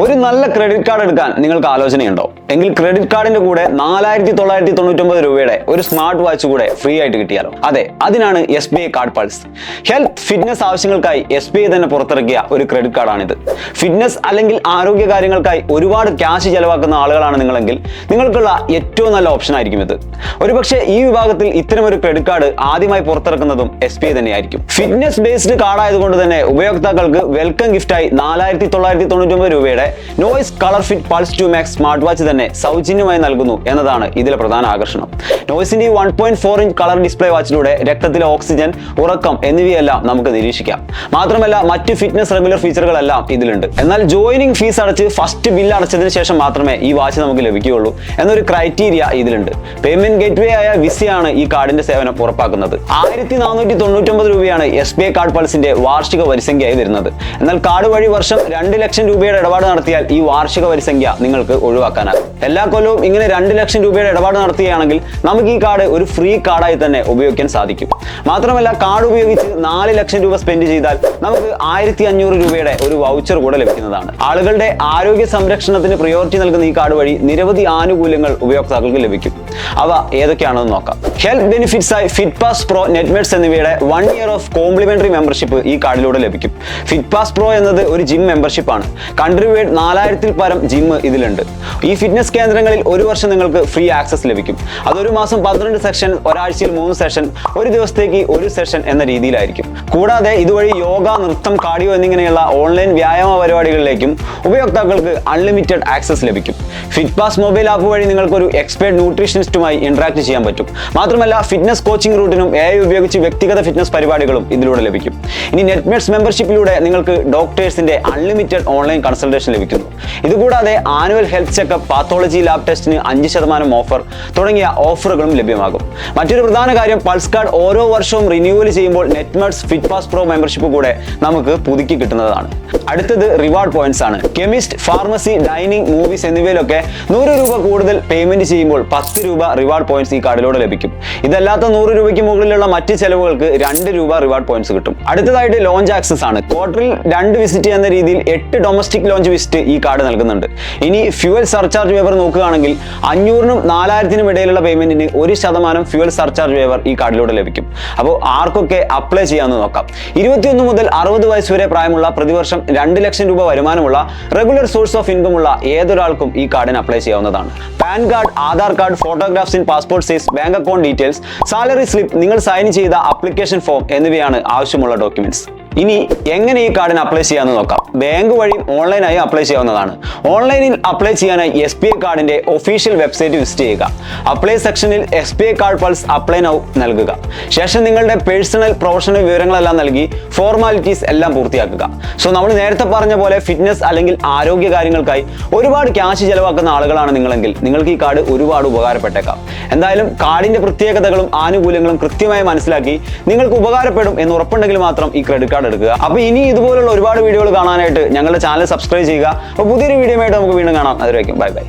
ഒരു നല്ല credit card എടുക്കാൻ നിങ്ങൾക്ക് ആലോചനയുണ്ടോ? എങ്കിൽ ക്രെഡിറ്റ് കാർഡിന്റെ കൂടെ 4999 രൂപയുടെ ഒരു സ്മാർട്ട് വാച്ച് കൂടെ ഫ്രീ ആയിട്ട് കിട്ടിയാലോ? അതെ, അതിനാണ് SBI card pulse. Health fitness ആവശ്യങ്ങൾക്കായി SBI തന്നെ പുറത്തിറക്കിയ ഒരു ക്രെഡിറ്റ് കാർഡാണിത്. ഫിറ്റ്നസ് അല്ലെങ്കിൽ ആരോഗ്യ കാര്യങ്ങൾക്കായി ഒരുപാട് ക്യാഷ് ചെലവാക്കുന്ന ആളുകളാണ് നിങ്ങളെങ്കിൽ നിങ്ങൾക്കുള്ള ഏറ്റവും നല്ല ഓപ്ഷൻ ആയിരിക്കും ഇത്. ഒരുപക്ഷെ ഈ വിഭാഗത്തിൽ ഇത്തരമൊരു ക്രെഡിറ്റ് കാർഡ് ആദ്യമായി പുറത്തിറക്കുന്നതും SBI തന്നെയായിരിക്കും. ഫിറ്റ്നസ് ബേസ്ഡ് കാർഡ് ആയതുകൊണ്ട് തന്നെ ഉപയോക്താക്കൾക്ക് വെൽക്കം ഗിഫ്റ്റായി 4999 രൂപയുടെ Noise colour fit pulse 2 max smart watch തന്നെ സൗജന്യമായി നൽകുന്നു എന്നതാണ് ഇതിലെ പ്രധാന ആകർഷണം. നോയ്സിന്റെ 1.4 ഇഞ്ച് കളർ ഡിസ്പ്ലേ വാച്ചിലൂടെ രക്തത്തിലെ ഓക്സിജൻ, ഉറക്കം എന്നിവയെല്ലാം നമുക്ക് നിരീക്ഷിക്കാം. മാത്രമല്ല മറ്റ് ഫിറ്റ്നസ് റെഗുലർ ഫീച്ചറുകളെല്ലാം ഇതിലുണ്ട്. എന്നാൽ ജോയിനിങ് ഫീസ് അടച്ച് ഫസ്റ്റ് ബില്ല് അടച്ചതിന് ശേഷം മാത്രമേ ഈ വാച്ച് നമുക്ക് ലഭിക്കുകയുള്ളൂ എന്നൊരു ക്രൈറ്റീരിയ ഇതിലുണ്ട്. പേയ്മെന്റ് ഗേറ്റ്വേ ആയ വിസയാണ് ഈ കാർഡിന്റെ സേവനം ഉറപ്പാക്കുന്നത്. 1499 രൂപയാണ് SBI കാർഡ് പൾസിന്റെ വാർഷിക വരിസംഖ്യയായി വരുന്നത്. എന്നാൽ കാർഡ് വഴി വർഷം 2 ലക്ഷം രൂപയുടെ ഇടപാട് നടത്തിയാൽ ഈ വാർഷിക വരിസംഖ്യ നിങ്ങൾക്ക് ഒഴിവാക്കാനാകും. എല്ലാ കൊല്ലവും ഇങ്ങനെ 2 ലക്ഷം രൂപയുടെ ഇടപാട് നടത്തുകയാണെങ്കിൽ നമുക്ക് ഈ കാർഡ് ഒരു ഫ്രീ കാർഡായി തന്നെ ഉപയോഗിക്കാൻ സാധിക്കും. മാത്രമല്ല കാർഡ് ഉപയോഗിച്ച് 4 ലക്ഷം രൂപ സ്പെൻഡ് ചെയ്താൽ നമുക്ക് 1500 രൂപയുടെ ഒരു വൗച്ചർ കൂടെ ലഭിക്കുന്നതാണ്. ആളുകളുടെ ആരോഗ്യ സംരക്ഷണത്തിന് പ്രയോറിറ്റി നൽകുന്ന ഈ കാർഡ് വഴി നിരവധി ആനുകൂല്യങ്ങൾ ഉപയോക്താക്കൾക്ക് ലഭിക്കും. അവ ഏതൊക്കെയാണെന്ന് നോക്കാം. ഹെൽത്ത് ബെനിഫിറ്റ്സ് ആയി ഫിറ്റ് പാസ് പ്രോ, നെറ്റ്മെറ്റ്സ് എന്നിവയുടെ 1 ഇയർ ഓഫ് കോംപ്ലിമെന്ററി മെമ്പർഷിപ്പ് ഈ കാർഡിലൂടെ ലഭിക്കും. ഫിറ്റ് പാസ് പ്രോ എന്നത് ഒരു ജിം മെമ്പർഷിപ്പ് ആണ്. കൺട്രി വൈഡ് 4000-ൽ പരം ജിം ഇതിലുണ്ട്. ഈ ഫിറ്റ്നസ് കേന്ദ്രങ്ങളിൽ ഒരു വർഷം നിങ്ങൾക്ക് ഫ്രീ ആക്സസ് ലഭിക്കും. അതൊരു മാസം 12 സെഷൻ, ഒരാഴ്ചയിൽ 3 സെഷൻ, ഒരു ദിവസത്തേക്ക് 1 സെഷൻ എന്ന രീതിയിലായിരിക്കും. കൂടാതെ ഇതുവഴി യോഗ, നൃത്തം, കാർഡിയോ എന്നിങ്ങനെയുള്ള ഓൺലൈൻ വ്യായാമ പരിപാടികളിലേക്കും ഉപയോക്താക്കൾക്ക് അൺലിമിറ്റഡ് ആക്സസ് ലഭിക്കും. ഫിറ്റ് പാസ് മൊബൈൽ ആപ്പ് വഴി നിങ്ങൾക്ക് ഒരു എക്സ്പേർട്ട് ന്യൂട്രീഷനിസ്റ്റുമായി ഇന്ററാക്ട് ചെയ്യാൻ പറ്റും. മാത്രമല്ല ഫിറ്റ്നസ് കോച്ചിങ് റൂട്ടിനും AI ഉപയോഗിച്ച് വ്യക്തിഗത ഫിറ്റ്നസ് പരിപാടികളും ഇതിലൂടെ ലഭിക്കും. ഇനി നെറ്റ്മെറ്റ്സ് മെമ്പർഷിപ്പിലൂടെ നിങ്ങൾക്ക് ഡോക്ടേഴ്സിന്റെ അൺലിമിറ്റഡ് ഓൺലൈൻ കൺസൾട്ടേഷൻ ലഭിക്കുന്നു. ഇതുകൂടാതെ annual health checkup, pathology lab ടെസ്റ്റിന് 5% ഓഫർ തുടങ്ങിയ ഓഫറുകളും ലഭ്യമാകും. മറ്റൊരു പ്രധാന കാര്യം, പൾസ് കാർഡ് ഓരോ വർഷവും റിന്യൂവൽ ചെയ്യുമ്പോൾ നെറ്റ്മെറ്റ്സ് ഫിറ്റ് പാസ് പ്രോ മെമ്പർഷിപ്പ് കൂടെ നമുക്ക് പുതുക്കി കിട്ടുന്നതാണ്. അടുത്തത് റിവാർഡ് പോയിന്റ്സ് ആണ്. കെമിസ്റ്റ്, ഫാർമസി, ഡൈനിങ്, മൂവീസ് എന്നിവയിലൊക്കെ 100 രൂപ കൂടുതൽ പേയ്മെന്റ് ചെയ്യുമ്പോൾ 10 രൂപ റിവാർഡ് പോയിന്റ്സ് ഈ കാർഡിലൂടെ ലഭിക്കും. ഇതല്ലാത്ത 100 രൂപയ്ക്ക് മുകളിലുള്ള മറ്റ് ചെലവുകൾക്ക് 2 രൂപ റിവാർഡ് പോയിന്റ്സ് കിട്ടും. അടുത്തതായിട്ട് ലോഞ്ച് ആക്സസ് ആണ്. ക്വാർട്ടറിൽ 2 വിസിറ്റ് എന്ന രീതിയിൽ 8 ഡൊമസ്റ്റിക് ലോഞ്ച് വിസിറ്റ് ഈ കാർഡ് നൽകുന്നുണ്ട്. ഇനി ഫ്യൂവൽ സർചാർജ് വേവർ നോക്കുകയാണെങ്കിൽ 500-നും 4000-നും ഇടയിലുള്ള പേയ്മെന്റിന് 1% ഫ്യൂവൽ സർചാർജ് വേവർ ഈ കാർഡിലൂടെ ലഭിക്കും. അപ്പോൾ ആർക്കൊക്കെ അപ്ലൈ ചെയ്യാമെന്ന് നോക്കാം. 21 മുതൽ 60 വയസ്സ് വരെ പ്രായമുള്ള, പ്രതിവർഷം 2 ലക്ഷം രൂപ വരുമാനമുള്ള, റെഗുലർ സോഴ്സ് ഓഫ് ഇൻകം ഉള്ള ഏതൊരാൾക്കും ഈ കാർഡിന് അപ്ലൈ ചെയ്യാവുന്നതാണ്. Pan card, Aadhaar card, photographs in passport size, bank account details, salary slip, നിങ്ങൾ സൈൻ ചെയ്ത ആപ്ലിക്കേഷൻ ഫോം എന്നിവയാണ് ആവശ്യമുള്ള ഡോക്യുമെന്റ്സ്. ഇനി എങ്ങനെ ഈ കാർഡിന് അപ്ലൈ ചെയ്യാമെന്ന് നോക്കാം. ബാങ്ക് വഴിയും ഓൺലൈനായി അപ്ലൈ ചെയ്യാവുന്നതാണ്. ഓൺലൈനിൽ അപ്ലൈ ചെയ്യാനായി SBI കാർഡിന്റെ ഒഫീഷ്യൽ വെബ്സൈറ്റ് വിസിറ്റ് ചെയ്യുക. അപ്ലൈ സെക്ഷനിൽ SBI card pulse apply now നൽകുക. ശേഷം നിങ്ങളുടെ പേഴ്സണൽ, പ്രൊഫഷണൽ വിവരങ്ങളെല്ലാം നൽകി ഫോർമാലിറ്റീസ് എല്ലാം പൂർത്തിയാക്കുക. സോ നമ്മൾ നേരത്തെ പറഞ്ഞ പോലെ ഫിറ്റ്നസ് അല്ലെങ്കിൽ ആരോഗ്യ കാര്യങ്ങൾക്കായി ഒരുപാട് ക്യാഷ് ചെലവാക്കുന്ന ആളുകളാണ് നിങ്ങളെങ്കിൽ നിങ്ങൾക്ക് ഈ കാർഡ് ഒരുപാട് ഉപകാരപ്പെട്ടേക്കാം. എന്തായാലും കാർഡിന്റെ പ്രത്യേകതകളും ആനുകൂല്യങ്ങളും കൃത്യമായി മനസ്സിലാക്കി നിങ്ങൾക്ക് ഉപകാരപ്പെടും എന്ന് ഉറപ്പുണ്ടെങ്കിൽ മാത്രം ഈ ക്രെഡിറ്റ് കാർഡ് എടുക്കുക. അപ്പോൾ ഇനി ഇതുപോലുള്ള ഒരുപാട് വീഡിയോകൾ കാണാനായിട്ട് ഞങ്ങളുടെ ചാനൽ സബ്സ്ക്രൈബ് ചെയ്യുക. അപ്പോൾ പുതിയൊരു വീഡിയോ ആയിട്ട് നമുക്ക് വീണ്ടും കാണാം. അതുവരേക്കും ബൈ ബൈ.